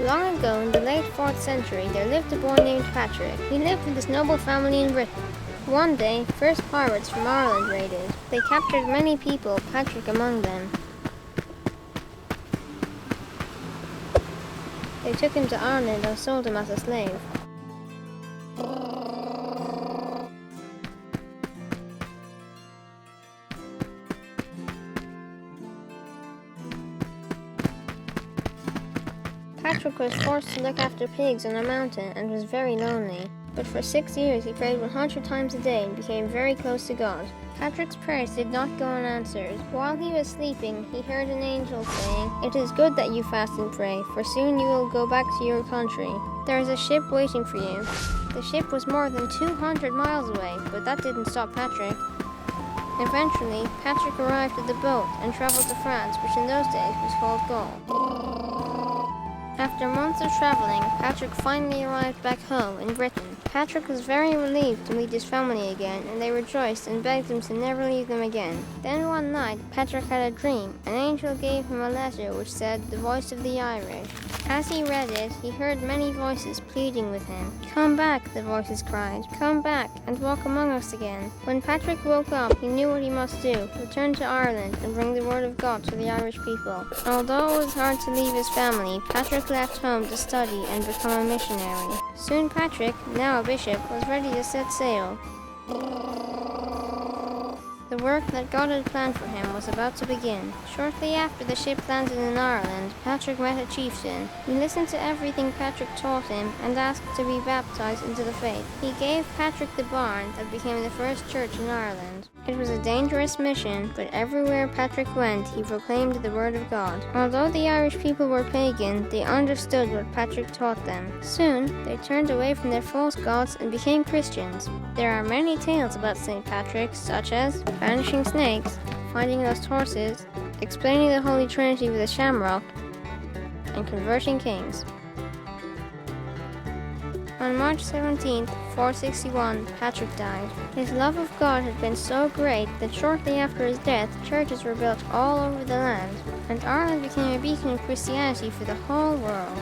Long ago, in the late 4th century, there lived a boy named Patrick. He lived with his noble family in Britain. One day, first pirates from Ireland raided. They captured many people, Patrick among them. They took him to Ireland and sold him as a slave. Patrick was forced to look after pigs on a mountain and was very lonely. But for 6 years he prayed 100 times a day and became very close to God. Patrick's prayers did not go unanswered. While he was sleeping, he heard an angel saying, "It is good that you fast and pray, for soon you will go back to your country. There is a ship waiting for you." The ship was more than 200 miles away, but that didn't stop Patrick. Eventually, Patrick arrived at the boat and traveled to France, which in those days was called Gaul. After months of traveling, Patrick finally arrived back home in Britain. Patrick was very relieved to meet his family again, and they rejoiced and begged him to never leave them again. Then one night, Patrick had a dream. An angel gave him a letter which said, "The voice of the Irish." As he read it, he heard many voices pleading with him. "Come back," the voices cried. "Come back and walk among us again." When Patrick woke up, he knew what he must do: return to Ireland and bring the word of God to the Irish people. Although it was hard to leave his family, Patrick left home to study and become a missionary. Soon Patrick, now a bishop, was ready to set sail. The work that God had planned for him was about to begin. Shortly after the ship landed in Ireland, Patrick met a chieftain. He listened to everything Patrick taught him and asked to be baptized into the faith. He gave Patrick the barn that became the first church in Ireland. It was a dangerous mission, but everywhere Patrick went, he proclaimed the word of God. Although the Irish people were pagan, they understood what Patrick taught them. Soon, they turned away from their false gods and became Christians. There are many tales about St. Patrick, such as banishing snakes, finding lost horses, explaining the Holy Trinity with a shamrock, and converting kings. On March 17, 461, Patrick died. His love of God had been so great that shortly after his death, churches were built all over the land, and Ireland became a beacon of Christianity for the whole world.